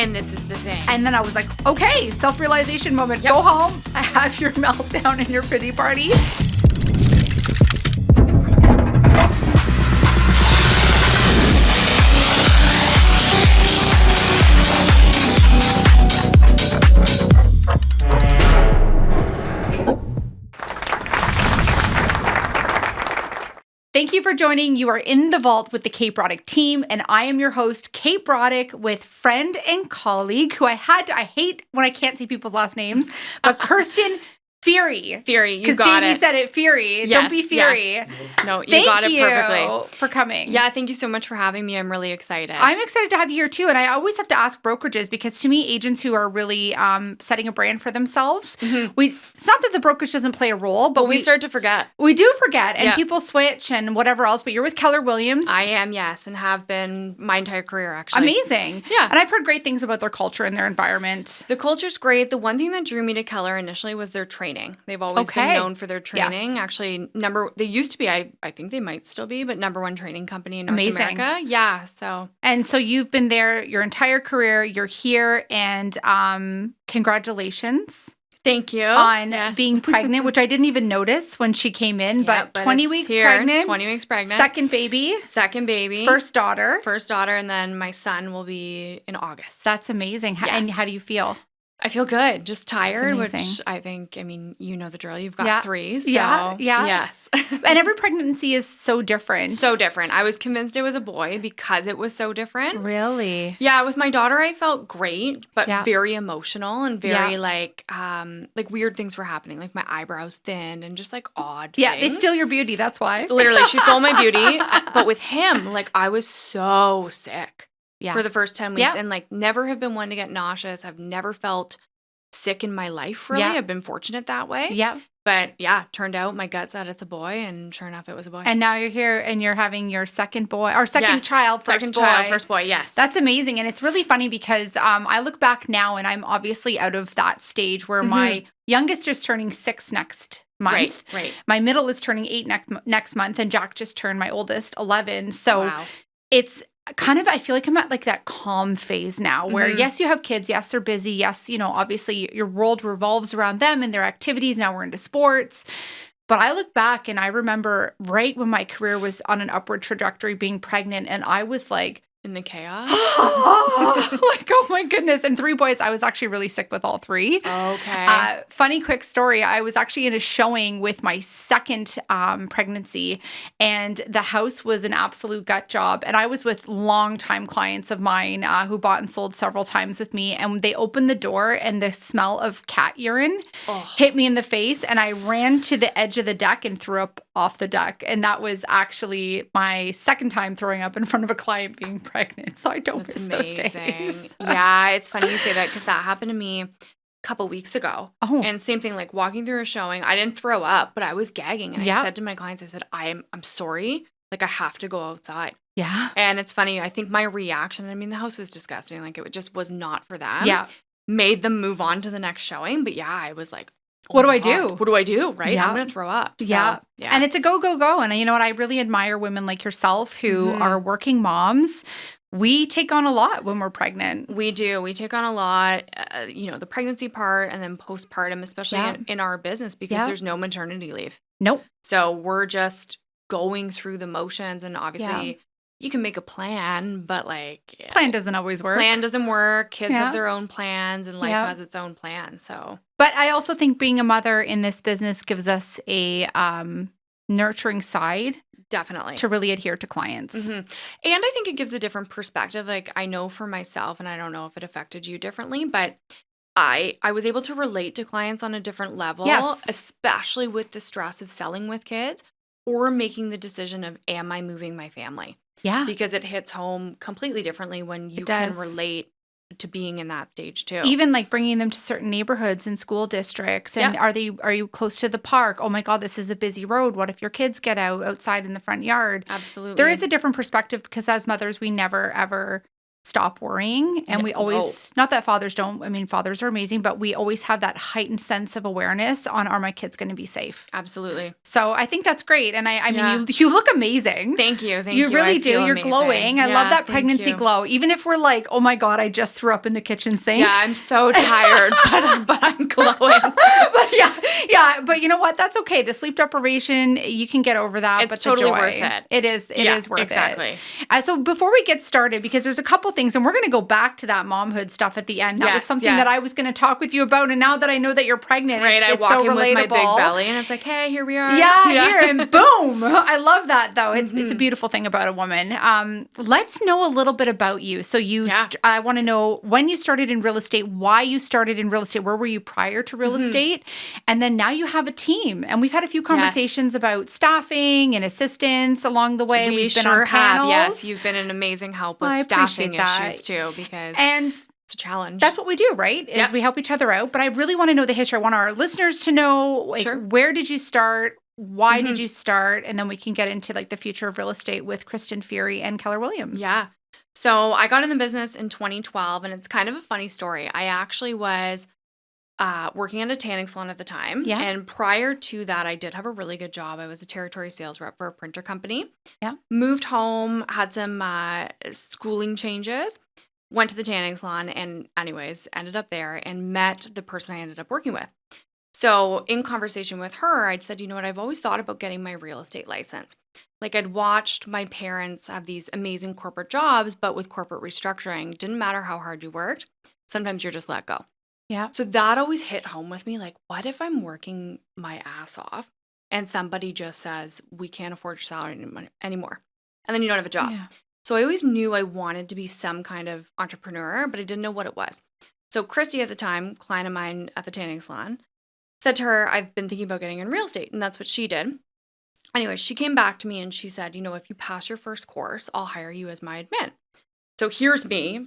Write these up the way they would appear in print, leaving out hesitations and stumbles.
And this is the thing. And then I was like, okay, self-realization moment. Go home, have your meltdown and your pity party. Thank you for joining. You are in the vault with the Kate Broddick team, and I am your host, Kate Broddick, with friend and colleague who I hate when I can't say people's last names, but Kyrsten Feere. Feere, you got it. Because Jamie said it, Feere. Yes, Don't be Feere. Yes. No, you got it perfectly. Thank you for coming. Yeah, thank you so much for having me. I'm really excited. I'm excited to have you here too. And I always have to ask brokerages because to me, agents who are really setting a brand for themselves, it's not that the brokerage doesn't play a role, but we start to forget. We do forget and people switch and whatever else. But you're with Keller Williams. I am, yes, and have been my entire career actually. Amazing. Yeah. And I've heard great things about their culture and their environment. The culture's great. The one thing that drew me to Keller initially was their training. They've always been known for their training. Yes. Actually, they used to be, I think they might still be, but #1 training company in North Amazing. America. Yeah, so. And so you've been there your entire career. You're here, and congratulations. Thank you. On being pregnant, which I didn't even notice when she came in, but 20 weeks pregnant. 20 weeks pregnant. Second baby. First daughter. And then my son will be in August. That's amazing. Yes. And how do you feel? I feel good. Just tired, which I think, you know the drill. You've got 3, so. Yeah. Yes. And every pregnancy is so different. So different. I was convinced it was a boy because it was so different. Really? Yeah, with my daughter, I felt great, but very emotional and very like weird things were happening. Like my eyebrows thinned and just like odd things. They steal your beauty. That's why. Literally, she stole my beauty. But with him, like I was so sick. For the first 10 weeks and like never have been one to get nauseous. I've never felt sick in my life, really. I've been fortunate that way. Yeah. But turned out my gut said it's a boy, and sure enough, it was a boy. And now you're here and you're having your second boy, or second child, first boy. Yes. That's amazing. And it's really funny because I look back now and I'm obviously out of that stage where my youngest is turning 6 next month. Right. My middle is turning 8 next month, and Jack just turned, my oldest, 11. So it's kind of, I feel like I'm at like that calm phase now where yes, you have kids. Yes, they're busy. Yes, obviously your world revolves around them and their activities. Now we're into sports. But I look back and I remember right when my career was on an upward trajectory, being pregnant, and I was like, in the chaos? Like, oh my goodness. And 3 boys, I was actually really sick with all 3. Okay. Funny quick story. I was actually in a showing with my second pregnancy, and the house was an absolute gut job. And I was with longtime clients of mine who bought and sold several times with me. And they opened the door and the smell of cat urine hit me in the face. And I ran to the edge of the deck and threw up off the deck. And that was actually my second time throwing up in front of a client being pregnant. So I don't miss those days. Yeah, it's funny you say that because that happened to me a couple weeks ago. Oh. And same thing, like walking through a showing, I didn't throw up, but I was gagging. And I said to my clients, I said, I'm sorry. Like I have to go outside. Yeah. And it's funny. I think my reaction, the house was disgusting. Like it just was not for them. Yeah. Made them move on to the next showing. But I was like, what do I do? What do I do? Right? Yeah. I'm going to throw up. So, yeah. And it's a go, go, go. And you know what? I really admire women like yourself who are working moms. We take on a lot when we're pregnant. We do. We take on a lot, the pregnancy part and then postpartum, especially in our business because there's no maternity leave. Nope. So we're just going through the motions, and obviously you can make a plan, but plan doesn't always work. Plan doesn't work. Kids have their own plans, and life has its own plan. So, but I also think being a mother in this business gives us a nurturing side. Definitely. To really adhere to clients. And I think it gives a different perspective. Like I know for myself, and I don't know if it affected you differently, but I was able to relate to clients on a different level, especially with the stress of selling with kids or making the decision of, am I moving my family? Yeah. Because it hits home completely differently when you can relate to being in that stage too. Even like bringing them to certain neighborhoods and school districts. And are you close to the park? Oh my God, this is a busy road. What if your kids get outside in the front yard? Absolutely. There is a different perspective because as mothers, we never ever stop worrying. And we No. always, not that fathers don't, I mean, fathers are amazing, but we always have that heightened sense of awareness on, are my kids going to be safe? Absolutely. So I think that's great. And I Yeah. mean, you look amazing. Thank you. Thank you. You really I do. feel You're amazing. glowing. I Yeah, love that thank pregnancy you. glow. Even if we're like, oh my God, I just threw up in the kitchen sink. Yeah, I'm so tired, but I'm glowing. But yeah. But you know what? That's okay. The sleep deprivation, you can get over that. It's but totally the joy, worth it. It is. It is worth exactly. it. So before we get started, because there's a couple things, and we're going to go back to that momhood stuff at the end. That was something that I was going to talk with you about, and now that I know that you're pregnant, Right, it's I walk so in relatable. with my big belly, and it's like, hey, here we are. Yeah, here and boom. I love that though. It's Mm-hmm. a beautiful thing about a woman. Let's know a little bit about you. So I want to know when you started in real estate, why you started in real estate, where were you prior to real estate, and then now you have a team. And we've had a few conversations about staffing and assistance along the way. We've been on panels. Yes, you've been an amazing help with staffing issues too, because it's a challenge. That's what we do, right? Is we help each other out. But I really want to know the history. I want our listeners to know, where did you start? Why did you start? And then we can get into the future of real estate with Kyrsten Feere and Keller Williams. Yeah. So I got in the business in 2012, and it's kind of a funny story. I actually was working at a tanning salon at the time. Yeah. And prior to that, I did have a really good job. I was a territory sales rep for a printer company. Yeah. Moved home, had some schooling changes, went to the tanning salon, and anyways, ended up there and met the person I ended up working with. So in conversation with her, I'd said, you know what, I've always thought about getting my real estate license. I'd watched my parents have these amazing corporate jobs, but with corporate restructuring, didn't matter how hard you worked, sometimes you're just let go. Yeah. So that always hit home with me. What if I'm working my ass off and somebody just says, we can't afford your salary anymore, and then you don't have a job? Yeah. So I always knew I wanted to be some kind of entrepreneur, but I didn't know what it was. So Christy at the time, client of mine at the tanning salon, said to her, I've been thinking about getting in real estate. And that's what she did. Anyway, she came back to me and she said, if you pass your first course, I'll hire you as my admin. So here's me,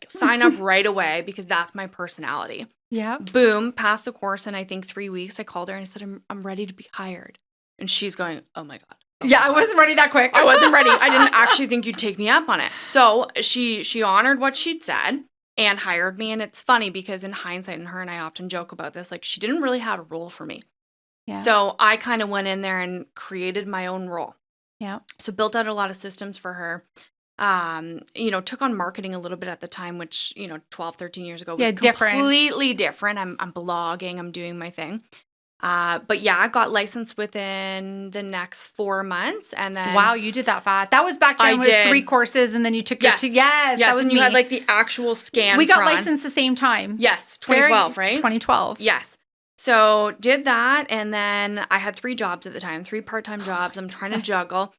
sign up right away because that's my personality. Yeah. Boom, passed the course in I think 3 weeks. I called her and I said, I'm ready to be hired. And she's going, oh my God. I wasn't ready that quick. I wasn't ready. I didn't actually think you'd take me up on it. So she honored what she'd said and hired me. And it's funny because in hindsight, and her and I often joke about this, she didn't really have a role for me. Yeah. So I kind of went in there and created my own role. Yeah. So built out a lot of systems for her. Took on marketing a little bit at the time, which, 12, 13 years ago was completely different. I'm blogging, I'm doing my thing. But I got licensed within the next 4 months, and then wow, you did that fast. That was back then. It was 3 courses, and then you took your 2. Yes, that was and me. You had the actual scan. We got licensed the same time. Yes, 2012, right? 2012. Yes. So did that, and then I had 3 jobs at the time, 3 part-time jobs. I'm trying to juggle.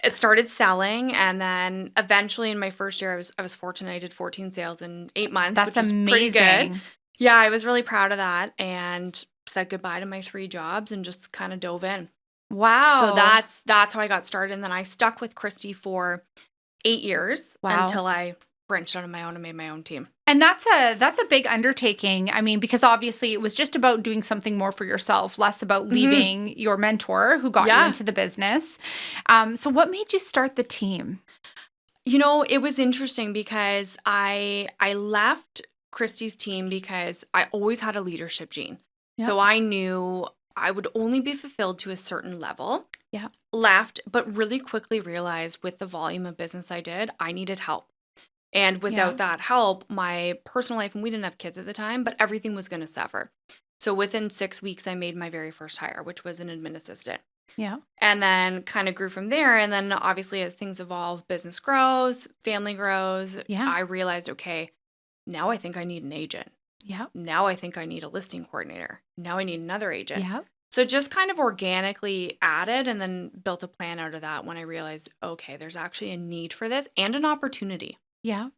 It started selling, and then eventually in my first year, I was fortunate. I did 14 sales in 8 months, That's which is amazing. Pretty good. Yeah, I was really proud of that, and said goodbye to my 3 jobs and just kind of dove in. Wow. So that's how I got started. And then I stuck with Christy for 8 years until I branched out on my own and made my own team. And that's a big undertaking. I mean, because obviously it was just about doing something more for yourself, less about leaving your mentor who got you into the business. So what made you start the team? It was interesting because I left Christy's team because I always had a leadership gene. Yep. So I knew I would only be fulfilled to a certain level. Yeah. Left, but really quickly realized with the volume of business I did, I needed help. And without that help, my personal life, and we didn't have kids at the time, but everything was going to suffer. So within 6 weeks, I made my very first hire, which was an admin assistant. Yeah. And then kind of grew from there. And then obviously as things evolve, business grows, family grows. Yeah. I realized, okay, now I think I need an agent. Yeah. Now I think I need a listing coordinator. Now I need another agent. Yeah. So just kind of organically added and then built a plan out of that when I realized, okay, there's actually a need for this and an opportunity. Yeah.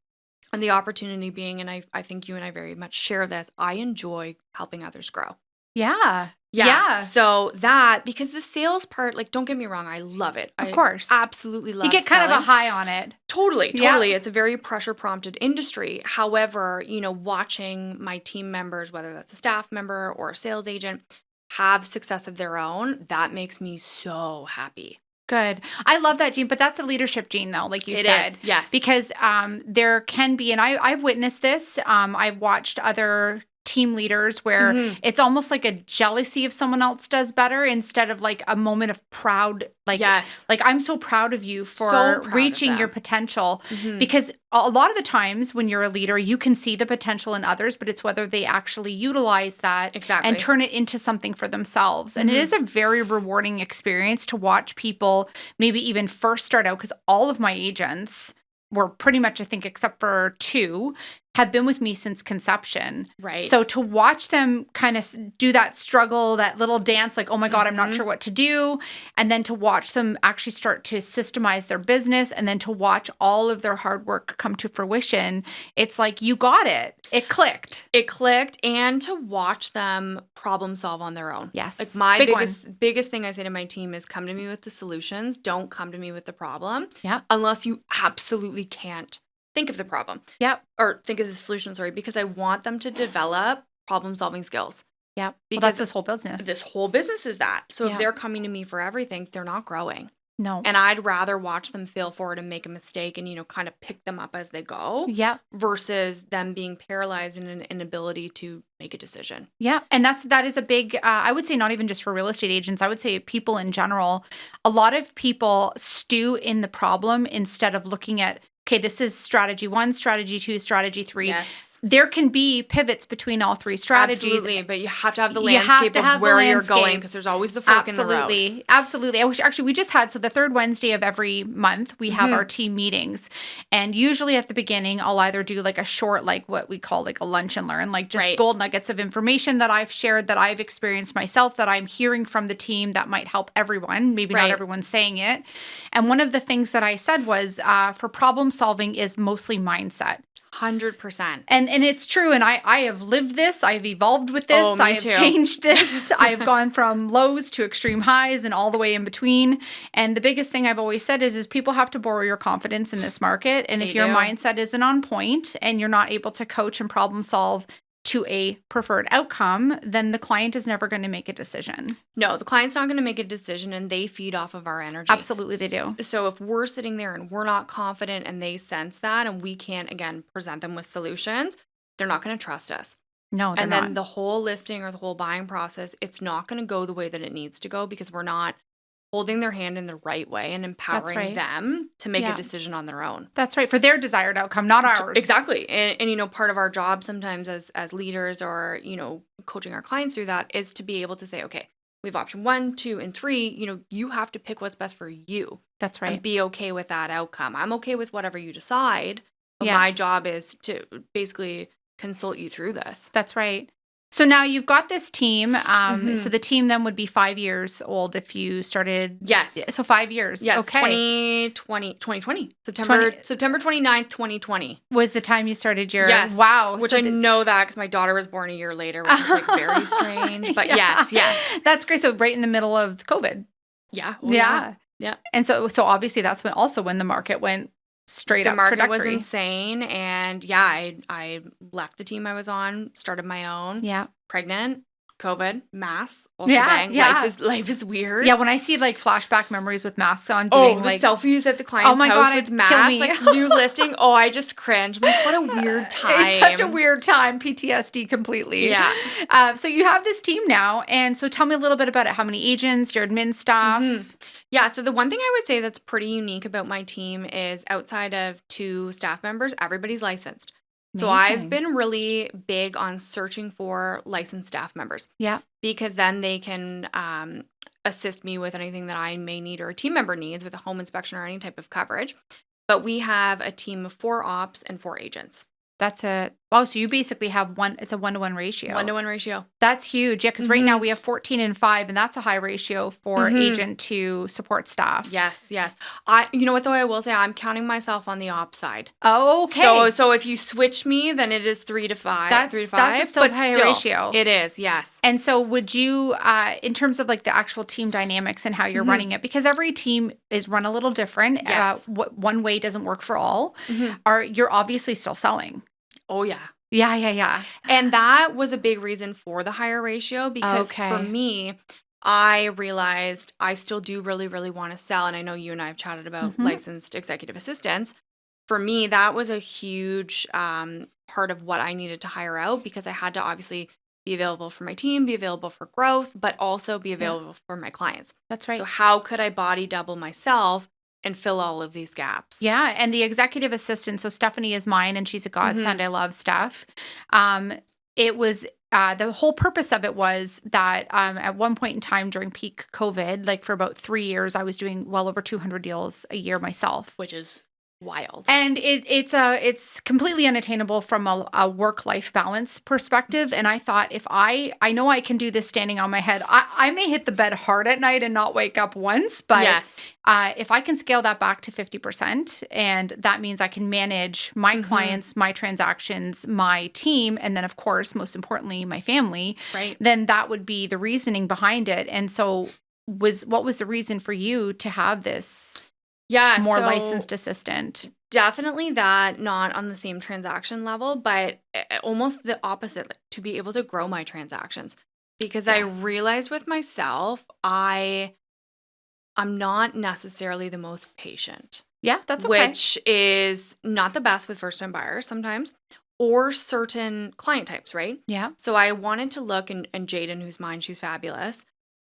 And the opportunity being, and I think you and I very much share this, I enjoy helping others grow. Yeah. Yeah. So that, because the sales part, don't get me wrong, I love it. Of course. Absolutely love it. You get kind of a high on it. Totally. It's a very pressure prompted industry. However, watching my team members, whether that's a staff member or a sales agent, have success of their own, that makes me so happy. Good. I love that gene, but that's a leadership gene though, like you It said. is, yes. Because there can be, and I've witnessed this, I've watched other team leaders where it's almost like a jealousy if someone else does better instead of like a moment of proud, like, Yes. like I'm so proud of you for So proud of reaching your them. potential. Because a lot of the times when you're a leader, you can see the potential in others, but it's whether they actually utilize that Exactly. and turn it into something for themselves. And it is a very rewarding experience to watch people maybe even first start out, because all of my agents were pretty much, I think, except for 2, have been with me since conception. Right. So to watch them kind of do that struggle, that little dance, like, oh my God, I'm not sure what to do. And then to watch them actually start to systemize their business, and then to watch all of their hard work come to fruition. It's like, you got it. It clicked. It clicked, and to watch them problem solve on their own. Yes. Like my Big biggest thing I say to my team is come to me with the solutions. Don't come to me with the problem. Yeah. Unless you absolutely can't think of the problem. Yep. Or think of the solution, sorry, because I want them to develop problem-solving skills. Yep. Because Well, that's this whole business. This whole business is that. So Yeah. if they're coming to me for everything, they're not growing. No. And I'd rather watch them fail forward and make a mistake and, kind of pick them up as they go. Yep. Versus them being paralyzed in an inability to make a decision. Yeah. And that is a big, I would say not even just for real estate agents, I would say people in general. A lot of people stew in the problem instead of looking at, okay, this is strategy 1, strategy 2, strategy 3. Yes. There can be pivots between all 3 strategies. Absolutely, but you have to have the You have landscape to have of the where you're landscape. going, because there's always the fork in the road. Absolutely. Absolutely. Actually, we just had, so the 3rd Wednesday of every month, we have our team meetings. And usually at the beginning, I'll either do like a short, like what we call like a lunch and learn, like just gold nuggets of information that I've shared, that I've experienced myself, that I'm hearing from the team that might help everyone. Maybe not everyone's saying it. And one of the things that I said was for problem solving is mostly mindset. 100%. And it's true. And I have lived this. I've evolved with this. Oh, me I have too. changed this. I've gone from lows to extreme highs and all the way in between. And the biggest thing I've always said is people have to borrow your confidence in this market. And if your mindset isn't on point and you're not able to coach and problem solve to a preferred outcome, then the client is never going to make a decision. No, the client's not going to make a decision, and they feed off of our energy. Absolutely, they do. So if we're sitting there and we're not confident and they sense that, and we can't, again, present them with solutions, they're not going to trust us. No, they're and not. then the whole listing or the whole buying process, it's not going to go the way that it needs to go, because we're not holding their hand in the right way and empowering them to make a decision on their own. That's right. For their desired outcome, not ours. Exactly. And part of our job sometimes as leaders, or, coaching our clients through that, is to be able to say, okay, we have option 1, 2, and 3. You have to pick what's best for you. That's right. And be okay with that outcome. I'm okay with whatever you decide, but my job is to basically consult you through this. That's right. So now you've got this team. So the team then would be 5 years old if you started. Yes. So 5 years. Yes. Okay. 2020. September 29th, 2020. Was the time you started your. Yes. Wow. Which I know that because my daughter was born a year later, which is very strange. But yes. That's great. So right in the middle of COVID. Yeah. Yeah. And so obviously that's when the market went straight up. The market trajectory. was insane. And I left the team I was on, started my own. Yeah. Pregnant, COVID, masks, all shebang. Life is weird. Yeah, when I see like flashback memories with masks on, doing the selfies at the client's house with masks, like new listing. Oh, I just cringe. I'm like, what a weird time. It's such a weird time. PTSD completely. Yeah. So you have this team now, and so tell me a little bit about it. How many agents, your admin staff? Yeah, so the one thing I would say that's pretty unique about my team is outside of 2 staff members, everybody's licensed. So I've been really big on searching for licensed staff members. Yeah. Because then they can assist me with anything that I may need or a team member needs with a home inspection or any type of coverage. But we have a team of 4 ops and 4 agents. So you basically have it's a 1-to-1 ratio. 1-to-1 ratio. That's huge. Yeah, because right now we have 14 and 5, and that's a high ratio for agent to support staff. Yes. You know what, though, I will say I'm counting myself on the ops side. Oh, okay. So if you switch me, then it is 3 to 5. That's a still high ratio. It is, yes. And so would you, in terms of like the actual team dynamics and how you're running it, because every team is run a little different. Yes. One way doesn't work for all. You're obviously still selling. Oh, yeah. Yeah. And that was a big reason for the higher ratio, because for me, I realized I still do really, really want to sell. And I know you and I have chatted about Mhm. licensed executive assistants. For me, that was a huge part of what I needed to hire out because I had to obviously be available for my team, be available for growth, but also be Yeah, available for my clients. that's So right. how could I body double myself and fill all of these gaps? Yeah, and the executive assistant, so Stephanie is mine and she's a Mm-hmm. godsend. I love Steph. Um, it was the whole purpose of it was that at one point in time during peak COVID, like for about 3 years, I was doing well over 200 deals a year myself. Which is wild. And it's completely unattainable from a work life balance perspective. And I thought if I know I can do this standing on my head. I may hit the bed hard at night and not wake up once, but Yes. if I can scale that back to 50%, and that means I can manage my Mm-hmm. clients, my transactions, my team, and then of course, most importantly, my family, Right. then that would be the reasoning behind it. And so what was the reason for you to have this Yeah. more So licensed assistant? definitely that, not on the same transaction level, but almost the opposite, like, to be able to grow my transactions. Because I Yes. realized with myself, I'm not necessarily the most patient, Yeah, that's okay. which is not the best with first time buyers sometimes or certain client types, right? Yeah. So I wanted to look, and Jaden, who's mine, she's fabulous.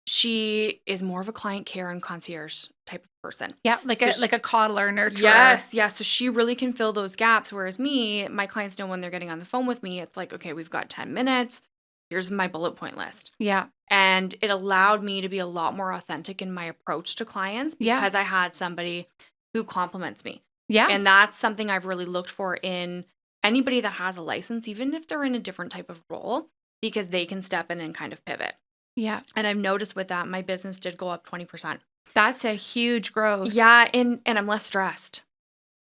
She is more of a client care and concierge type of person. Yeah, So like a coddler, nurturer. yes, yes. So she really can fill those gaps. Whereas me, my clients know when they're getting on the phone with me, it's like, okay, we've got 10 minutes. Here's my bullet point list. Yeah. And it allowed me to be a lot more authentic in my approach to clients Yeah. because I had somebody who compliments me. And Yes. that's something I've really looked for in anybody that has a license, even if they're in a different type of role, because they can step in and kind of pivot. Yeah. And I've noticed with that, my business did go up 20%. That's a huge growth. Yeah. And I'm less stressed.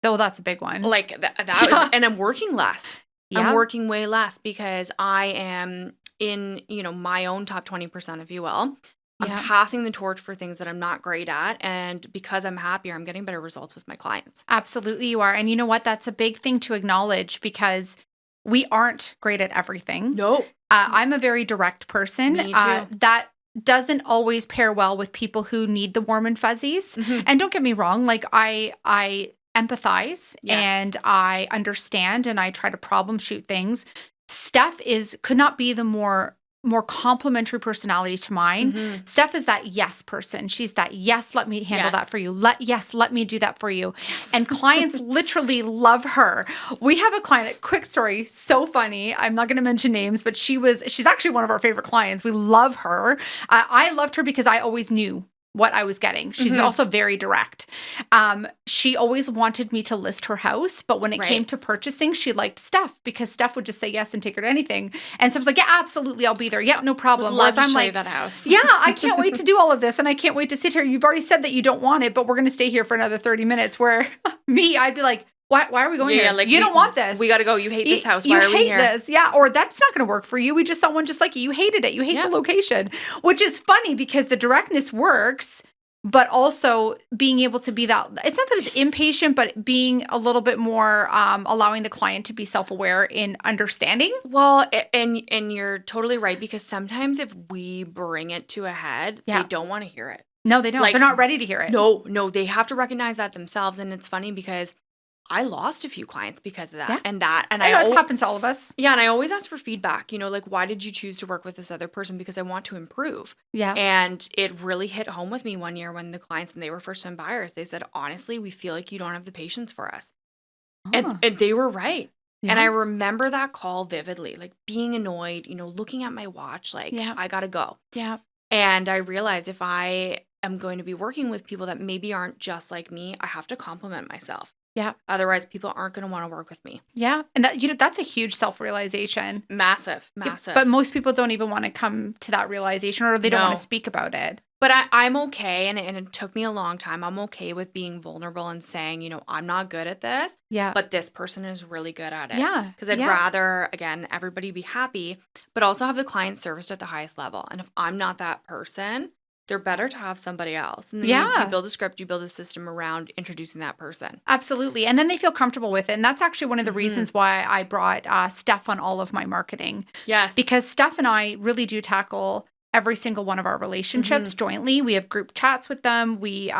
Oh, that's a big one. Like that was, and I'm working less. I'm Yeah. working way less because I am in, my own top 20%, if you will. I'm Yeah. passing the torch for things that I'm not great at. And because I'm happier, I'm getting better results with my clients. Absolutely you are. And you know what? That's a big thing to acknowledge because we aren't great at everything. No, I'm a very direct person. me too. That doesn't always pair well with people who need the warm and fuzzies. Mhm. And don't get me wrong, like I empathize Yes. and I understand and I try to problem shoot things. Steph could not be the more complementary personality to mine. Mhm. Steph is that yes person. She's that yes, let me handle Yes. that for you. Let me do that for you. And clients literally love her. We have a client, quick story, so funny. I'm not going to mention names, but she's actually one of our favorite clients. We love her. I loved her because I always knew what I was getting. She's Mhm. also very direct. She always wanted me to list her house, but when it came Right. to purchasing, she liked Steph because Steph would just say yes and take her to anything. And so I was like, yeah, absolutely, I'll be there. Yeah, no Would problem. love Whereas to I'm show you like, that house. yeah, I can't wait to do all of this. And I can't wait to sit here. You've already said that you don't want it, but we're going to stay here for another 30 minutes. Where me, I'd be like, why are we going Yeah, here? like You don't want this. We got to go. You hate this house. You Why are we hate here? this. Yeah. Or that's not going to work for you. We just saw one just like you. You hated it. You hate Yeah. the location, which is funny because the directness works, but also being able to be that, it's not that it's impatient, but being a little bit more, allowing the client to be self-aware in understanding. Well, and you're totally right because sometimes if we bring it to a head, Yeah. they don't want to hear it. No, they don't. Like, They're not ready to hear it. No, they have to recognize that themselves. And it's funny because I lost a few clients because of that. Yeah. And I know it happens to all of us. yeah, and I always ask for feedback, like, why did you choose to work with this other person? Because I want to improve. Yeah. And it really hit home with me one year when the clients, and they were first time buyers, they said, honestly, we feel like you don't have the patience for us. Oh. And they were right. And Yeah. I remember that call vividly, like being annoyed, looking at my watch, like, Yeah. I got to go. Yeah. And I realized if I am going to be working with people that maybe aren't just like me, I have to compliment myself. Yeah. Otherwise, people aren't going to want to work with me. Yeah. And that's a huge self-realization. Massive. But most people don't even want to come to that realization or they don't want No. to speak about it. But I'm okay, and it took me a long time. I'm okay with being vulnerable and saying, I'm not good at this, Yeah. but this person is really good at it. Yeah. Because I'd Yeah. rather, again, everybody be happy, but also have the client serviced at the highest level. And if I'm not that person, they're better to have somebody else. And then Yeah. you build a script, you build a system around introducing that person. Absolutely. And then they feel comfortable with it. And that's actually one of the Mhm. reasons why I brought Steph on all of my marketing. Yes. Because Steph and I really do tackle every single one of our relationships jointly. We have group chats with them. We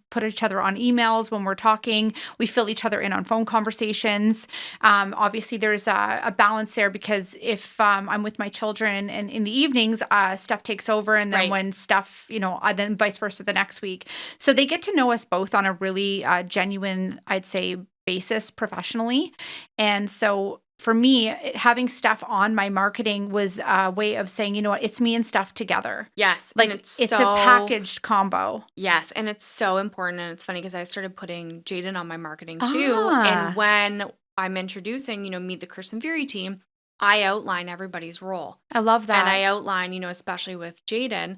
put each other on emails when we're talking. We fill each other in on phone conversations. Obviously, there's a balance there because if I'm with my children and in the evenings, Steph takes over. And then when Steph, then vice versa the next week. So they get to know us both on a really genuine, I'd say, basis professionally. And so for me, having Steph on my marketing was a way of saying, you know what, it's me and Steph together. Yes. Like it's a packaged combo. Yes. And it's so important. And it's funny because I started putting Jaden on my marketing too. And when I'm introducing, meet the Kyrsten Feere team, I outline everybody's role. I love that. And I outline, especially with Jaden,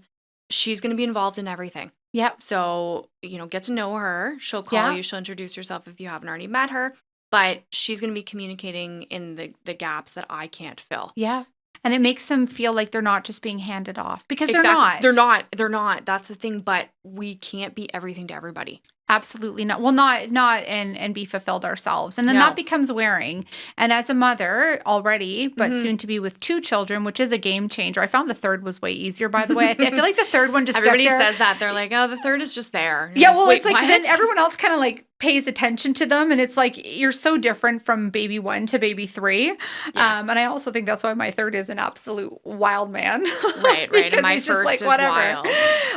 she's going to be involved in everything. Yeah. So, get to know her. She'll call you. She'll introduce herself if you haven't already met her. But she's going to be communicating in the gaps that I can't fill. Yeah. And it makes them feel like they're not just being handed off because they're not. They're not. That's the thing. But we can't be everything to everybody. Absolutely not. Well, not and be fulfilled ourselves. And then that becomes wearing. And as a mother already, but soon to be with 2 children, which is a game changer. I found the third was way easier, by the way. I feel like the third one just everybody says that. They're like, oh, the third is just there. Yeah, well, it's like what? Then everyone else kind of like pays attention to them. And it's like you're so different from baby 1 to baby 3. Yes. And I also think that's why my third is an absolute wild man. Right. And my first is wild.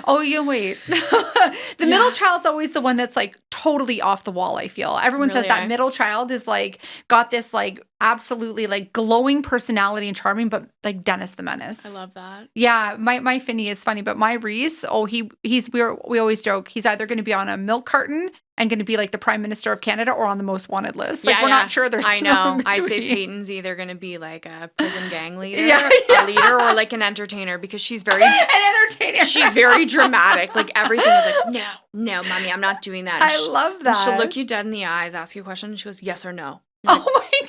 Oh, you wait. The middle child's always the one that's like totally off the wall, I feel. Everyone says that middle child is like got this like absolutely like glowing personality and charming, but like Dennis the Menace. I love that. Yeah, my Finney is funny, but my Reese, we always joke he's either going to be on a milk carton and going to be like the Prime Minister of Canada or on the most wanted list. Like we're not sure there's I know. I say Peyton's either going to be like a prison gang leader, a leader, or like an entertainer because she's very an entertainer. She's very dramatic. Like everything is like, no, mommy, I'm not doing that. I love that. She'll look you dead in the eyes, ask you a question, and she goes, yes or no. Like,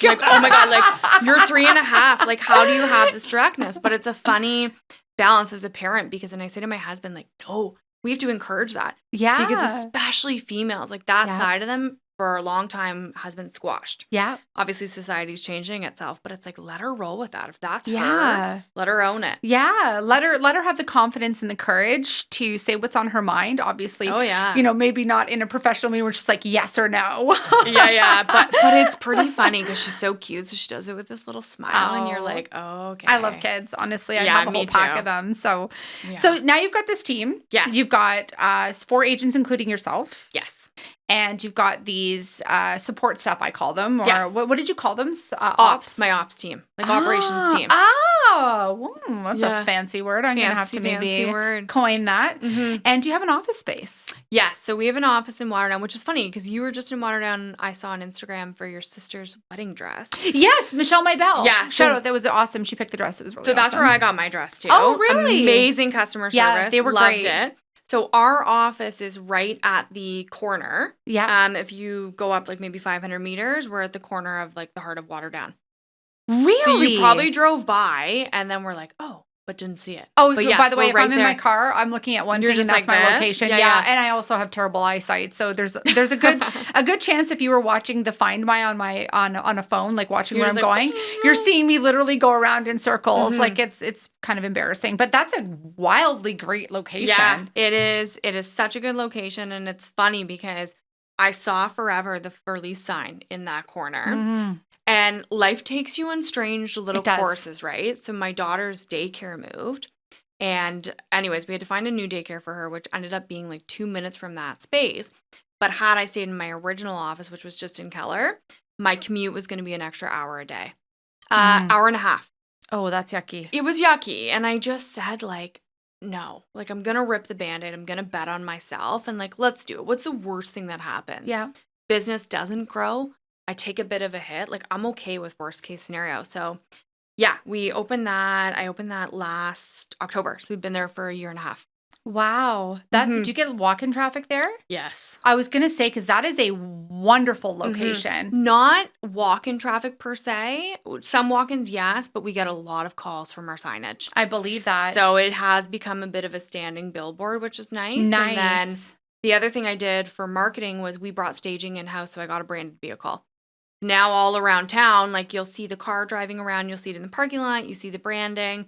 oh my God. Like you're 3.5. Like how do you have this directness? But it's a funny balance as a parent because, and I say to my husband, like, no, we have to encourage that. Yeah. Because especially females, like that side of them for a long time has been squashed. Yeah. Obviously society's changing itself, but it's like, let her roll with that. If that's her, let her own it. Yeah. Let her have the confidence and the courage to say what's on her mind. Obviously. Oh yeah. Maybe not in a professional meeting where she's like, yes or no. Yeah. But it's pretty funny because she's so cute. So she does it with this little smile and you're like, oh, okay. I love kids. Honestly, I have a whole pack of them. So now you've got this team. Yes. You've got 4 agents, including yourself. Yes. And you've got these support staff, I call them. Or what did you call them? Ops. My ops team. Like operations team. That's a fancy word. I'm going to have to maybe coin that. Mm-hmm. And do you have an office space? Yes. So we have an office in Waterdown, which is funny because you were just in Waterdown. I saw on Instagram for your sister's wedding dress. Yes. Michelle Maybell. Yeah. Shout out. That was awesome. She picked the dress. It was really awesome. So that's where I got my dress too. Oh, really? Amazing customer service. Yeah, they were Loved great. it. So our office is right at the corner. Yeah. If you go up like maybe 500 meters, we're at the corner of like the heart of Waterdown. Really? So you probably drove by and then we're like, oh, but didn't see it. Oh, but yes, by the way, if I'm in my car, I'm looking at one thing and that's my location. Yeah. And I also have terrible eyesight. So there's a good chance if you were watching the Find My on a phone, like watching where I'm going, you're seeing me literally go around in circles. Mm-hmm. Like it's kind of embarrassing. But that's a wildly great location. Yeah, it is. It is such a good location. And it's funny because I saw forever the for lease sign in that corner. Mm-hmm. And life takes you on strange little courses, right? So my daughter's daycare moved. And anyways, we had to find a new daycare for her, which ended up being like 2 minutes from that space. But had I stayed in my original office, which was just in Keller, my commute was going to be an extra hour a day. Hour and a half. Oh, that's yucky. It was yucky. And I just said like, no, like I'm going to rip the Band-Aid. I'm going to bet on myself. And like, let's do it. What's the worst thing that happens? Yeah. Business doesn't grow. I take a bit of a hit. Like I'm okay with worst case scenario. So yeah, we opened that. I opened that last October. So we've been there for a year and a half. Wow. Did you get walk-in traffic there? Yes. I was going to say, because that is a wonderful location. Mm-hmm. Not walk-in traffic per se. Some walk-ins, yes, but we get a lot of calls from our signage. I believe that. So it has become a bit of a standing billboard, which is nice. Nice. And then the other thing I did for marketing was we brought staging in-house, so I got a branded vehicle. Now all around town, like you'll see the car driving around, you'll see it in the parking lot, you see the branding.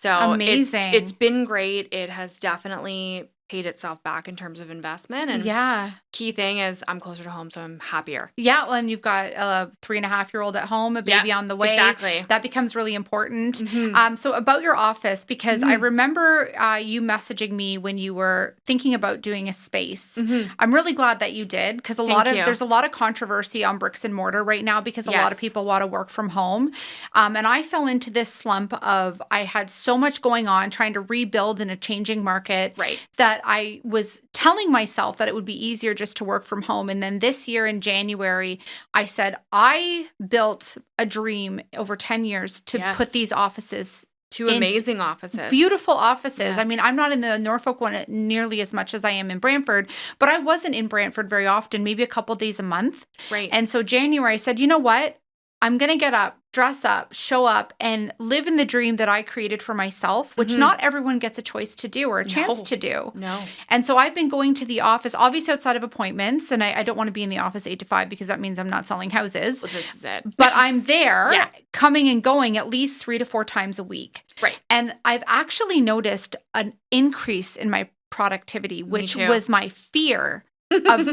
So it's Amazing. been great. It has definitely paid itself back in terms of investment. And Yeah. key thing is I'm closer to home, so I'm happier. Yeah, well, and you've got a 3.5-year-old at home, a Yep, baby on the way. exactly. That becomes really important. Mhm. So about your office, because I Mhm. remember you messaging me when you were thinking about doing a space. Mhm. I'm really glad that you did, because Thank you. there's a lot of controversy on bricks and mortar right now because a lot of Yes. people want to work from home. And I fell into this slump of I had so much going on trying to rebuild in a changing market Right. that I was telling myself that it would be easier just to work from home. And then this year in January, I said, I built a dream over 10 years to put Yes. these offices 2 into amazing offices. beautiful offices. I Yes. mean, I'm not in the Norfolk one nearly as much as I am in Brantford, but I wasn't in Brantford very often, maybe a couple days a month. Right. And so January, I said, you know what? I'm going to get up, dress up, show up, and live in the dream that I created for myself, which Mhm. not everyone gets a choice to do or a chance No. to do. No. And so I've been going to the office, obviously outside of appointments, and I don't want to be in the office 8 to 5 because that means I'm not selling houses. Well, this is it. But I'm there Yeah. coming and going at least 3 to 4 times a week. Right. And I've actually noticed an increase in my productivity, which too. was my fear of,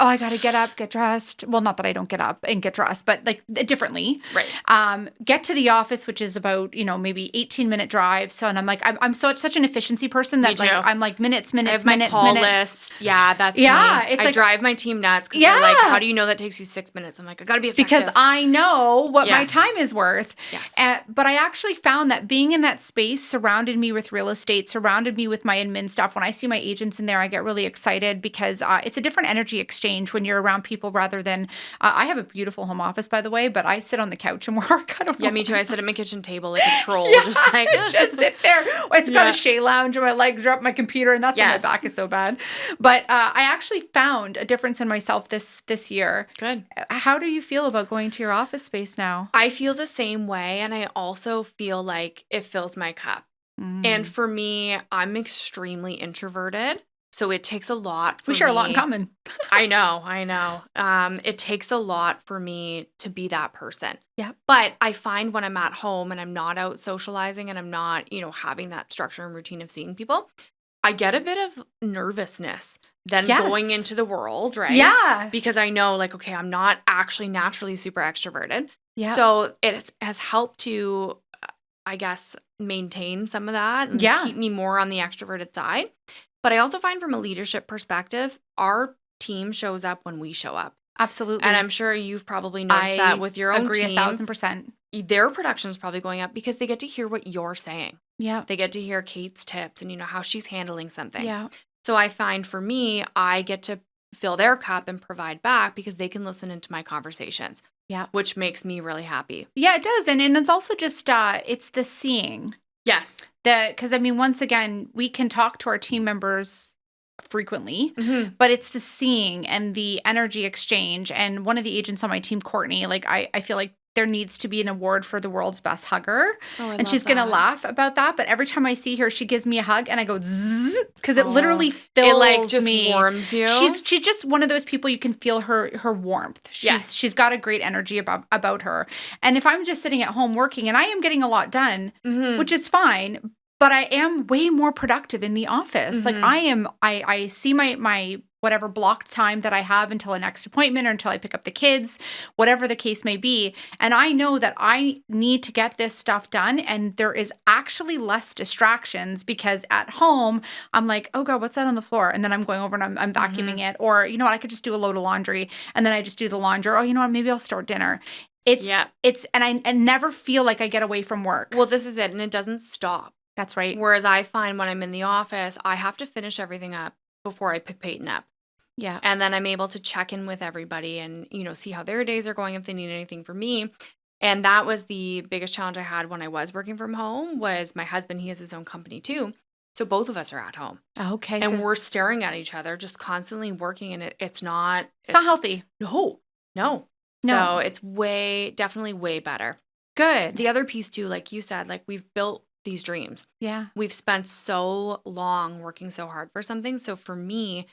oh, I got to get up, get dressed. Well, not that I don't get up and get dressed, but like differently. Right. Get to the office, which is about, maybe 18-minute drive. So, and I'm like, I'm such an efficiency person that too. like, I'm like minutes, I have minutes, my minutes, call minutes. list. Yeah, that's Yeah, me. it's I like, drive my team nuts because they're like, yeah, "How do you know that takes you 6 minutes?" I'm like, "I gotta be effective." because I know what my Yes. time is worth. Yes. But I actually found that being in that space surrounded me with real estate, surrounded me with my admin stuff. When I see my agents in there, I get really excited because it's a different energy exchange when you're around people rather than, I have a beautiful home office, by the way, but I sit on the couch and work. I don't know. Yeah, me too. I sit at my kitchen table like a troll, Yeah, just like just sit there. It's got Yeah. a Shea lounge and my legs are up my computer, and that's why my Yes. back is so bad. But I actually found a difference in myself this year. Good. How do you feel about going to your office space now? I feel the same way, and I also feel like it fills my cup. And Mm. for me, I'm extremely introverted, so it takes a lot for We share a lot in me. common. I know. It takes a lot for me to be that person. Yeah. But I find when I'm at home and I'm not out socializing and I'm not, having that structure and routine of seeing people, I get a bit of nervousness then going Yes. into the world, right? Yeah. Because I know, like, okay, I'm not actually naturally super extroverted. Yeah. So has helped to, I guess, maintain some of that and Yeah. keep me more on the extroverted side. But I also find from a leadership perspective, our team shows up when we show up. Absolutely. And I'm sure you've probably noticed that with your own agree team. 1,000%. Their production is probably going up because they get to hear what you're saying. Yeah. They get to hear Kate's tips and, how she's handling something. Yeah. So I find for me, I get to fill their cup and provide back because they can listen into my conversations. Yeah. Which makes me really happy. Yeah, it does. And it's also just, it's the seeing. Yes. Because, I mean, once again, we can talk to our team members frequently, Mhm. but it's the seeing and the energy exchange. And one of the agents on my team, Courtney, like I feel like there needs to be an award for the world's best hugger. Oh, I And she's love going to that. laugh about that. But every time I see her, she gives me a hug and I go zzz, because it Oh, literally It fills like just me. warms you. She's just one of those people you can feel her warmth. Yes. She's got a great energy about her. And if I'm just sitting at home working, and I am getting a lot done, Mhm. which is fine, but I am way more productive in the office. Like Mhm. I see my whatever blocked time that I have until a next appointment or until I pick up the kids, whatever the case may be. And I know that I need to get this stuff done. And there is actually less distractions because at home, I'm like, oh God, what's that on the floor? And then I'm going over and I'm vacuuming it. Or, you know what, I could just do a load of laundry and then I just do the laundry. Oh, you know what, maybe I'll start dinner. Yeah. And I never feel like I get away from work. Well, this is it. And it doesn't stop. That's right. Whereas I find when I'm in the office, I have to finish everything up before I pick Peyton up. Yeah. And then I'm able to check in with everybody and, see how their days are going if they need anything from me. And that was the biggest challenge I had when I was working from home was my husband, he has his own company too. So both of us are at home. Okay. And So we're staring at each other, just constantly working. And it's not healthy. No. No. So it's definitely way better. Good. The other piece too, like you said, like we've built these dreams. Yeah. We've spent so long working so hard for something. So for me,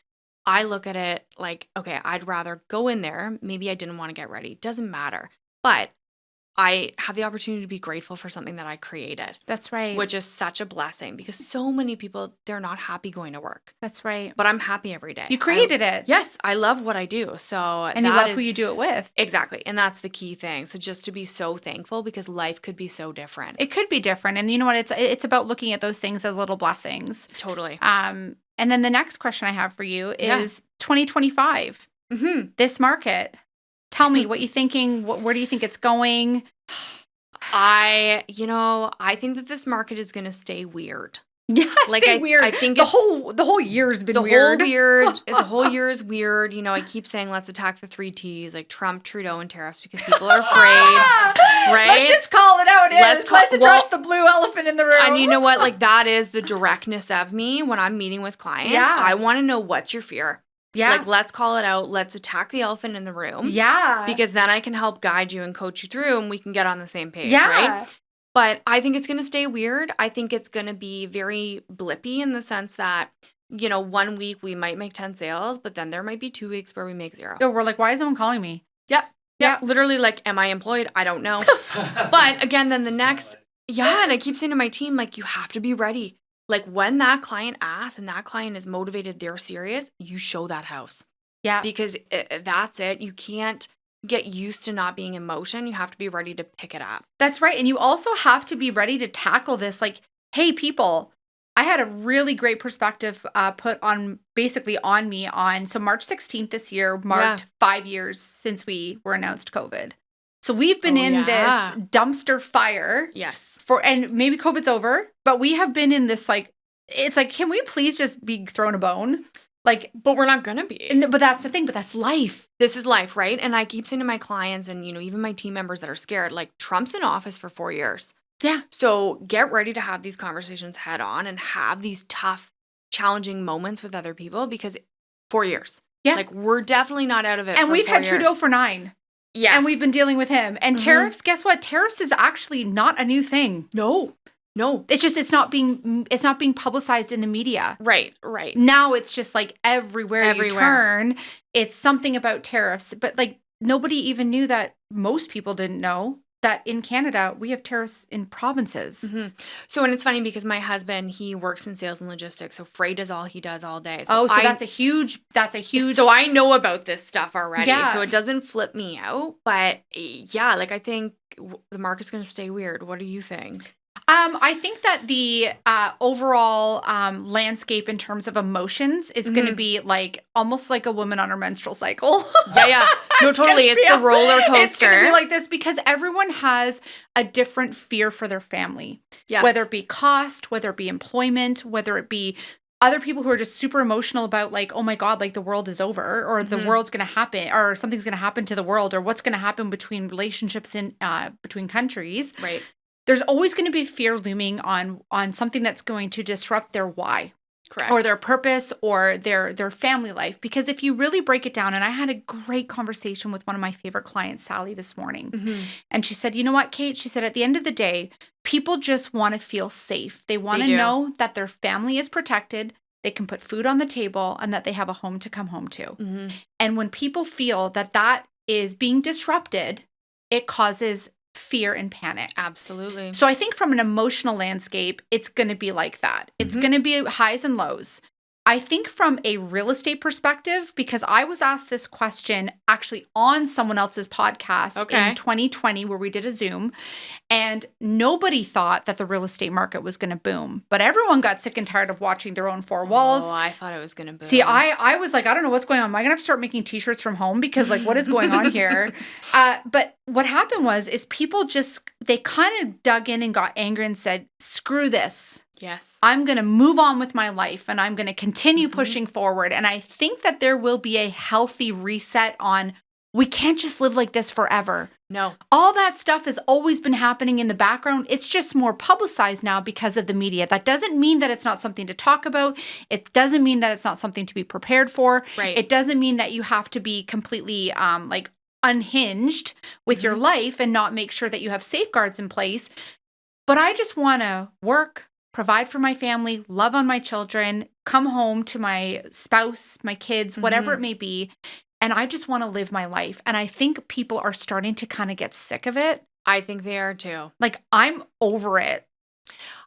I look at it like, okay, I'd rather go in there. Maybe I didn't want to get ready. Doesn't matter. But I have the opportunity to be grateful for something that I created. That's right. Which is such a blessing because so many people, they're not happy going to work. That's right. But I'm happy every day. You created it. Yes, I love what I do. So and you love who you do it with. Exactly. And that's the key thing. So just to be so thankful because life could be so different. It could be different. And you know what? It's about looking at those things as little blessings. Totally. And then the next question I have for you is 2025. This market. Tell me what you're thinking. Where do you think it's going? I think that this market is going to stay weird. Yeah, stay weird. I think the whole year's been weird. The whole year is weird. I keep saying let's attack the 3 T's, like Trump, Trudeau, and tariffs because people are afraid, right? Let's just call it out. Let's address the blue elephant in the room. And you know what? Like that is the directness of me when I'm meeting with clients. Yeah. I want to know what's your fear. Yeah. Like, let's call it out. Let's attack the elephant in the room. Yeah. Because then I can help guide you and coach you through and we can get on the same page, yeah. right? But I think it's going to stay weird. I think it's going to be very blippy in the sense that, 1 week we might make 10 sales, but then there might be 2 weeks where we make 0. Yeah, we're like, why is someone calling me? Yep. Yeah. Literally like, am I employed? I don't know. But again, then the next, and I keep saying to my team, like, you have to be ready. Like when that client asks and that client is motivated, they're serious, you show that house. Yeah. Because that's it. You can't get used to not being in motion. You have to be ready to pick it up. That's right. And you also have to be ready to tackle this. Like, hey, people, I had a really great perspective put on me on. So March 16th this year marked 5 years since we were announced COVID. So we've been in this dumpster fire. Yes. And maybe COVID's over, but we have been in this it's like, can we please just be thrown a bone? Like, but we're not going to be. But that's the thing, but that's life. This is life, right? And I keep saying to my clients and, even my team members that are scared, like Trump's in office for 4 years. Yeah. So get ready to have these conversations head on and have these tough, challenging moments with other people because 4 years. Yeah. Like we're definitely not out of it. And we've had Trudeau for 9. Yes. And we've been dealing with him. And tariffs, guess what? Tariffs is actually not a new thing. No. It's just it's not being publicized in the media. Right. Now it's just like everywhere you turn, it's something about tariffs. But like nobody even knew that. Most people didn't know that in Canada we have tariffs in provinces. So, and it's funny because my husband, he works in sales and logistics. So freight is all he does all day. So that's a huge. So I know about this stuff already. Yeah. So it doesn't flip me out. But like I think the market's going to stay weird. What do you think? I think that the overall landscape in terms of emotions is going to be like almost like a woman on her menstrual cycle. Yeah. No, totally. It's the roller coaster. It's going to be like this because everyone has a different fear for their family. Yes. Whether it be cost, whether it be employment, whether it be other people who are just super emotional about like, oh my God, like the world is over or the world's going to happen or something's going to happen to the world or what's going to happen between relationships in between countries. Right. There's always going to be fear looming on something that's going to disrupt their why. Correct. Or their purpose or their family life. Because if you really break it down, and I had a great conversation with one of my favorite clients, Sally, this morning. And she said, you know what, Kate? She said, at the end of the day, people just want to feel safe. They want to know that their family is protected, they can put food on the table, and that they have a home to come home to. And when people feel that that is being disrupted, it causes fear and panic. Absolutely. So I think from an emotional landscape, it's going to be like that. It's going to be highs and lows. I think from a real estate perspective, because I was asked this question actually on someone else's podcast in 2020 where we did a Zoom, and nobody thought that the real estate market was going to boom. But everyone got sick and tired of watching their own four walls. Oh, I thought it was going to boom. See, I was like, I don't know what's going on. Am I going to have to start making t-shirts from home? Because like, what is going on here? But what happened is people they kind of dug in and got angry and said, screw this. Yes. I'm going to move on with my life and I'm going to continue pushing forward. And I think that there will be a healthy reset on we can't just live like this forever. No. All that stuff has always been happening in the background. It's just more publicized now because of the media. That doesn't mean that it's not something to talk about. It doesn't mean that it's not something to be prepared for. Right. It doesn't mean that you have to be completely unhinged with your life and not make sure that you have safeguards in place. But I just want to work, provide for my family, love on my children, come home to my spouse, my kids, whatever it may be. And I just want to live my life. And I think people are starting to kind of get sick of it. I think they are too. Like, I'm over it.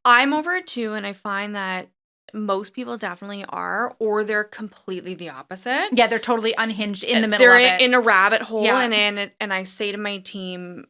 I'm over it too, and I find that most people definitely are, or they're completely the opposite. Yeah, they're totally unhinged in the middle They're of it. in a rabbit hole, Yeah. and I say to my team,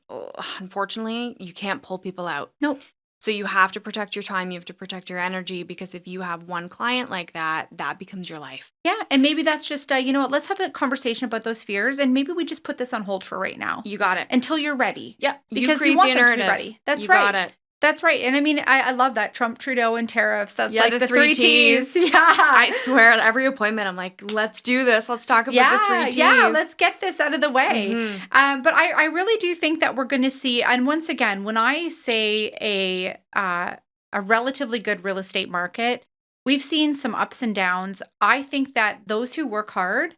unfortunately, you can't pull people out. Nope. So you have to protect your time, you have to protect your energy, because if you have one client like that, that becomes your life. Yeah, and maybe that's just, you know what, let's have a conversation about those fears, and maybe we just put this on hold for right now. You got it. Until you're ready. Yeah, because you want them to be ready. That's right. You got it. That's right. And I mean, I love that. Trump, Trudeau, and tariffs. That's like the three T's. Yeah. I swear at every appointment, I'm like, let's do this. Let's talk about the 3 T's. Yeah, let's get this out of the way. But I really do think that we're going to see, and once again, when I say a relatively good real estate market, we've seen some ups and downs. I think that those who work hard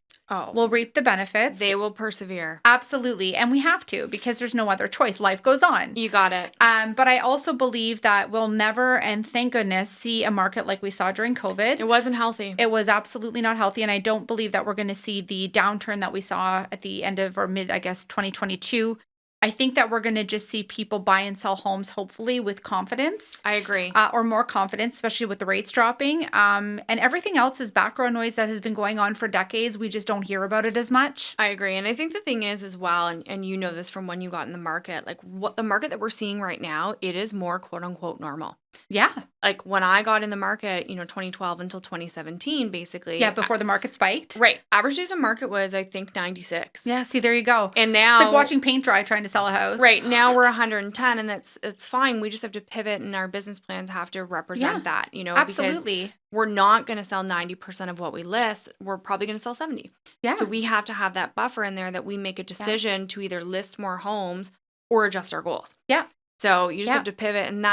will reap the benefits. They will persevere. Absolutely. And we have to, because there's no other choice. Life goes on. You got it. But I also believe that we'll never, and thank goodness, see a market like we saw during COVID. It wasn't healthy. It was absolutely not healthy. And I don't believe that we're going to see the downturn that we saw at the end of, or mid, 2022. I think that we're going to just see people buy and sell homes, hopefully, with confidence. I agree. Or more confidence, especially with the rates dropping. And everything else is background noise that has been going on for decades. We just don't hear about it as much. I agree. And I think the thing is as well, and you know this from when you got in the market, like what the market that we're seeing right now, it is more quote unquote normal. Yeah. Like when I got in the market, 2012 until 2017, basically. Yeah, before the market spiked. Right. Average days on market was, I think, 96. Yeah, see, there you go. And now it's like watching paint dry trying to sell a house. Right. Now we're 110, and it's fine. We just have to pivot, and our business plans have to represent that, Absolutely. Because we're not going to sell 90% of what we list. We're probably going to sell 70. Yeah. So we have to have that buffer in there that we make a decision to either list more homes or adjust our goals. Yeah. So you just have to pivot, and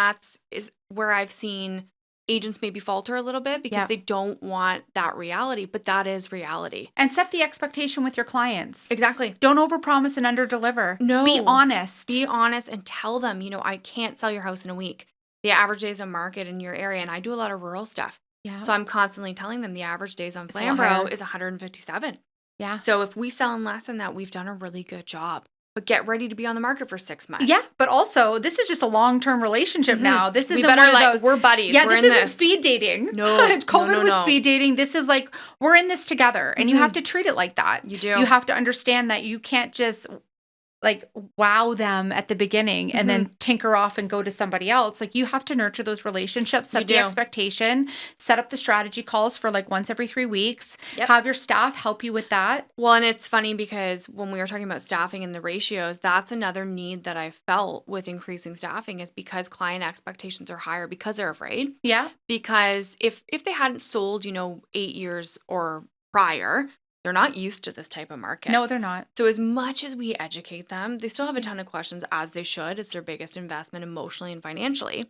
is where I've seen agents maybe falter a little bit because they don't want that reality, but that is reality. And set the expectation with your clients. Exactly. Don't overpromise and underdeliver. No. Be honest. Be honest and tell them, I can't sell your house in a week. The average days on market in your area, and I do a lot of rural stuff. Yeah. So I'm constantly telling them the average days on Flamborough is 157. Yeah. So if we sell in less than that, we've done a really good job. But get ready to be on the market for 6 months. Yeah, but also this is just a long-term relationship now. This isn't one of those. We're buddies. Yeah, we're this isn't speed dating. No, COVID was speed dating. This is like we're in this together, and you have to treat it like that. You do. You have to understand that you can't just like wow them at the beginning and then tinker off and go to somebody else. Like you have to nurture those relationships, set the expectation, set up the strategy calls for like once every 3 weeks, have your staff help you with that. Well, and it's funny because when we were talking about staffing and the ratios, that's another need that I felt with increasing staffing is because client expectations are higher because they're afraid. Yeah. Because if they hadn't sold, 8 years or prior, they're not used to this type of market. No, they're not. So as much as we educate them, they still have a ton of questions, as they should. It's their biggest investment emotionally and financially.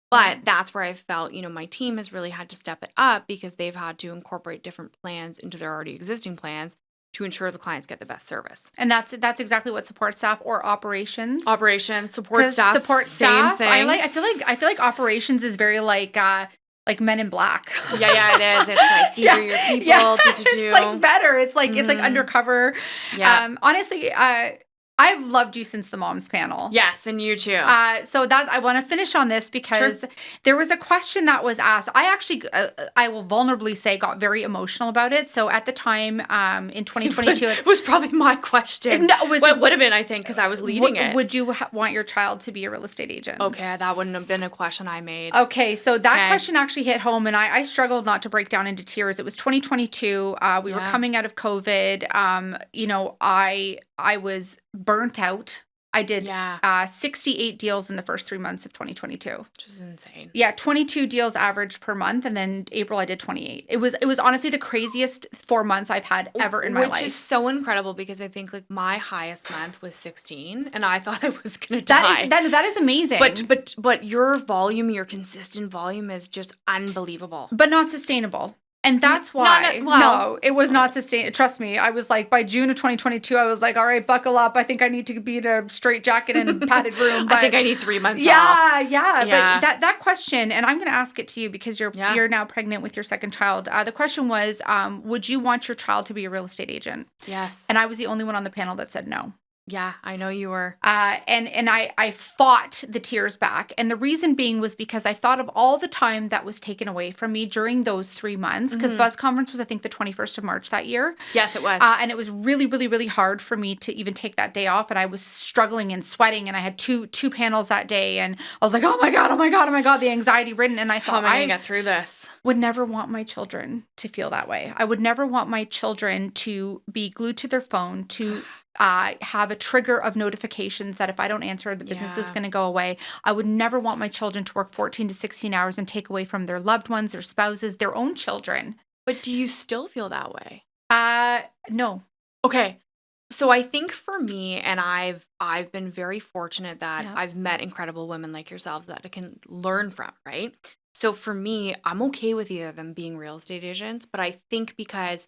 But that's where I felt, my team has really had to step it up because they've had to incorporate different plans into their already existing plans to ensure the clients get the best service. And that's exactly what support staff or operations. Support staff, same thing. I feel like operations is very like Men in Black. Yeah, it is. It's like these are your people. Yeah, it's like better. It's like it's like undercover. Yeah. Honestly, I've loved you since the moms panel. Yes, and you too. So that I want to finish on this because there was a question that was asked. I actually, I will vulnerably say, got very emotional about it. So at the time, in 2022, it was probably my question. No, it would have been, I think, because I was leading it. Would you want your child to be a real estate agent? Okay, that wouldn't have been a question I made. Okay, so that question actually hit home, and I struggled not to break down into tears. It was 2022. We were coming out of COVID. I was burnt out. I did 68 deals in the first 3 months of 2022. Which is insane. Yeah, 22 deals average per month, and then April I did 28. It was honestly the craziest 4 months I've had ever in my life. Which is so incredible because I think like my highest month was 16, and I thought I was gonna die. That is amazing. But your volume, your consistent volume is just unbelievable. But not sustainable. And that's why, no, it was not sustainable. Trust me, I was like, by June of 2022, I was like, all right, buckle up. I think I need to be in a straight jacket and padded room. But I think I need 3 months off. Yeah. But that question, and I'm going to ask it to you because you're now pregnant with your second child. The question was, would you want your child to be a real estate agent? Yes. And I was the only one on the panel that said no. Yeah, I know you were. And I fought the tears back. And the reason being was because I thought of all the time that was taken away from me during those 3 months. Because Buzz Conference was, I think, the 21st of March that year. Yes, it was. And it was really, really, really hard for me to even take that day off. And I was struggling and sweating. And I had two panels that day. And I was like, oh my God, oh my God, oh my God, the anxiety ridden. And I How thought, am I going to get through this? Would never want my children to feel that way. I would never want my children to be glued to their phone, to have a trigger of notifications that if I don't answer, the business is going to go away. I would never want my children to work 14 to 16 hours and take away from their loved ones, their spouses, their own children. But do you still feel that way? No. Okay. So I think for me, and I've been very fortunate that I've met incredible women like yourselves that I can learn from, right? So for me, I'm okay with either of them being real estate agents, but I think because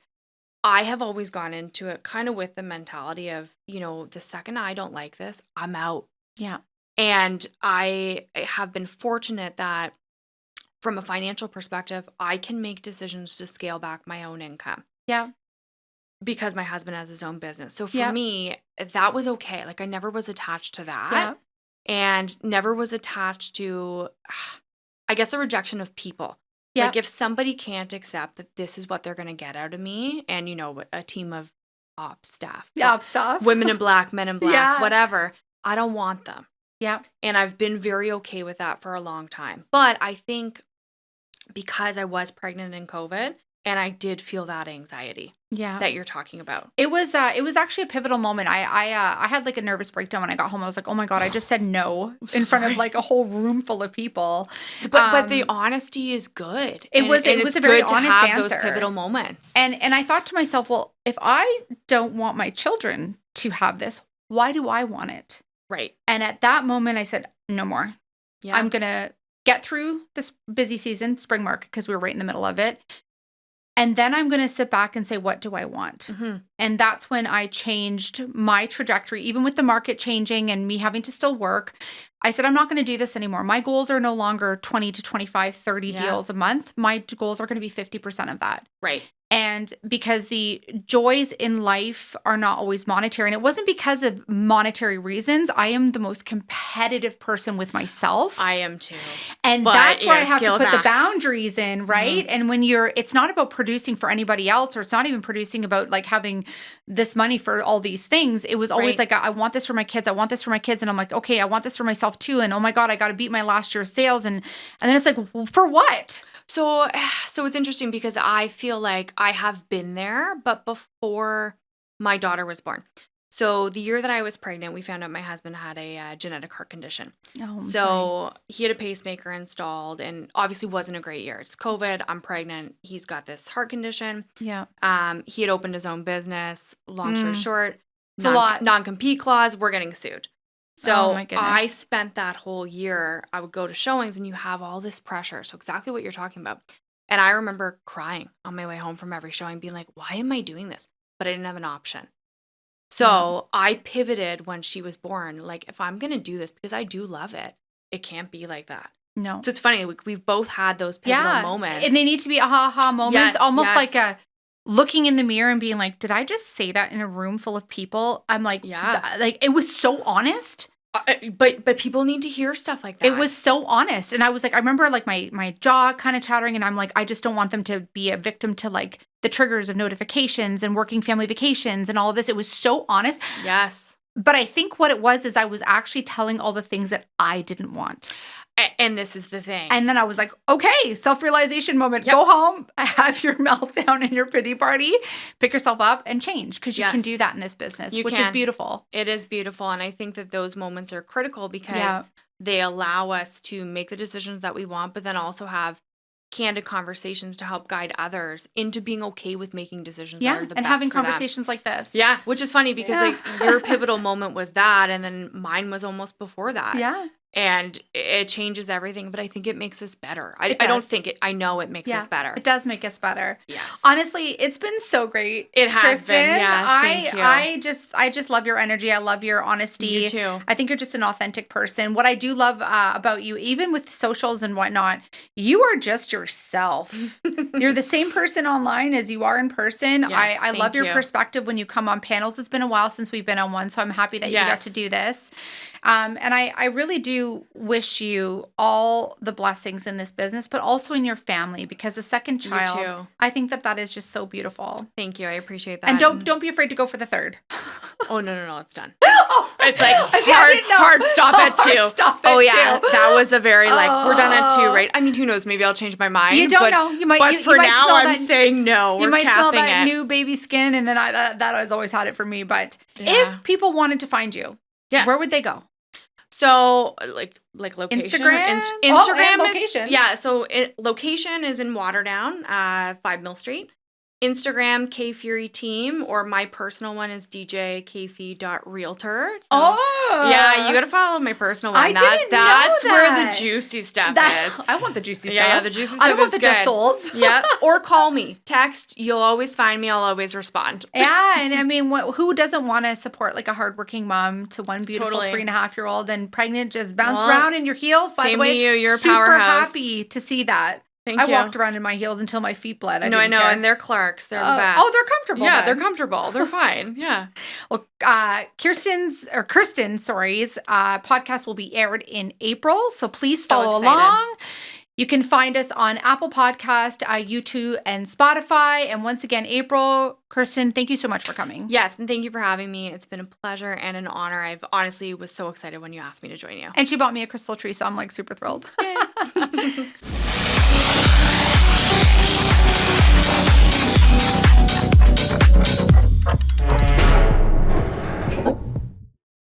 I have always gone into it kind of with the mentality of, the second I don't like this, I'm out. Yeah. And I have been fortunate that from a financial perspective, I can make decisions to scale back my own income. Yeah. Because my husband has his own business. So for me, that was okay. Like I never was attached to that and never was attached to, I guess, the rejection of people. Yeah. Like if somebody can't accept that this is what they're going to get out of me and, a team of ops staff, women in black, men in black, whatever, I don't want them. Yeah. And I've been very okay with that for a long time. But I think because I was pregnant in COVID and I did feel that anxiety that you're talking about. It was actually a pivotal moment. I had like a nervous breakdown when I got home. I was like, oh my God, I just said no in front of like a whole room full of people. But the honesty is good. It was a very honest answer. Those pivotal moments. And I thought to myself, well, if I don't want my children to have this, why do I want it? Right. And at that moment I said, no more. Yeah. I'm going to get through this busy season, spring market, because we were right in the middle of it. And then I'm going to sit back and say, what do I want? Mm-hmm. And that's when I changed my trajectory, even with the market changing and me having to still work. I said, I'm not going to do this anymore. My goals are no longer 20 to 25, 30 deals a month. My goals are going to be 50% of that. Right. And because the joys in life are not always monetary. And it wasn't because of monetary reasons. I am the most competitive person with myself. I am too. And that's why I have to put the boundaries in, right? Mm-hmm. And when it's not about producing for anybody else, or it's not even producing about like having this money for all these things. It was always like, I want this for my kids. I want this for my kids. And I'm like, okay, I want this for myself too. And oh my God, I got to beat my last year's sales. And then it's like, well, for what? So it's interesting because I feel like I have been there, but before my daughter was born. So the year that I was pregnant, we found out my husband had a genetic heart condition. Oh, I'm sorry. He had a pacemaker installed and obviously wasn't a great year. It's COVID. I'm pregnant. He's got this heart condition. Yeah. He had opened his own business. Long story short, it's a lot. Non-compete clause. We're getting sued. So I spent that whole year, I would go to showings and you have all this pressure. So exactly what you're talking about. And I remember crying on my way home from every showing, being like, why am I doing this? But I didn't have an option. So I pivoted when she was born. Like, if I'm going to do this, because I do love it, it can't be like that. No. So it's funny. We've both had those pivotal moments. And they need to be aha moments, almost like a looking in the mirror and being like, did I just say that in a room full of people? I'm like, like it was so honest. But people need to hear stuff like that. It was so honest. And I was like, I remember like my jaw kind of chattering, and I'm like, I just don't want them to be a victim to like the triggers of notifications and working family vacations and all of this. It was so honest. Yes. But I think what it was is I was actually telling all the things that I didn't want. And this is the thing. And then I was like, okay, self-realization moment. Yep. Go home, have your meltdown and your pity party, pick yourself up and change, because you can do that in this business, which is beautiful. It is beautiful. And I think that those moments are critical because they allow us to make the decisions that we want, but then also have candid conversations to help guide others into being okay with making decisions that are the best and having for them. Conversations like this. Yeah, which is funny because like your pivotal moment was that, and then mine was almost before that. Yeah. and it changes everything, but I think it makes us better. I It does. don't think it, I know it makes us better. It does make us better. Yes. Honestly, it's been so great. It has Kyrsten. been. Yeah. Thank you. I just love your energy. I love your honesty. You too. I think you're just an authentic person. What I do love about you, even with socials and whatnot, you are just yourself. You're the same person online as you are in person. Yes, I love thank your you. perspective when you come on panels. It's been a while since we've been on one, so I'm happy that you got Yes. to do this. And I really do wish you all the blessings in this business, but also in your family, because a second You child, too. I think that is just so beautiful. Thank you. I appreciate that. And don't be afraid to go for the third. Oh, no, it's done. Oh, It's like I didn't know. hard stop at Hard 2. stop at Oh yeah, 2. that was a very like we're done at 2, Oh. right? I mean, who knows? Maybe I'll change my mind. You don't but, know. You might. But you for might now, smell I'm that, saying no. you We're might smell capping that it. new baby skin, and then that has always had it for me. But Yeah. if people wanted to find you, Yes. where would they go? So like location. Instagram? Instagram and is location. yeah. So location is in Waterdown, 5 Mill Street. Instagram K Feere Team, or my personal one is djkfee.realtor. So, Oh, yeah, you gotta follow my personal one. I didn't know That's where that. the juicy stuff That, is. I want the juicy stuff. Yeah, the juicy I stuff don't want is the just good. sold. Yeah, or call me, text. You'll always find me. I'll always respond. Yeah, and I mean, who doesn't want to support like a hardworking mom to one beautiful Totally. 3.5-year-old and pregnant, just bounce Well, around in your heels? By the same way, to you. You're a super powerhouse. happy to see that. Thank I you. walked around in my heels until my feet bled. I No, I didn't know, care. and they're Clarks. They're the best. Oh, they're comfortable. Yeah, then. they're comfortable. They're fine. Yeah. Well, Kirsten's podcast will be aired in April, so please follow excited. along. You can find us on Apple Podcast, YouTube, and Spotify. And once again, April, Kyrsten, thank you so much for coming. Yes, and thank you for having me. It's been a pleasure and an honor. I've honestly was so excited when you asked me to join you. And she bought me a crystal tree, so I'm like super thrilled. Yay.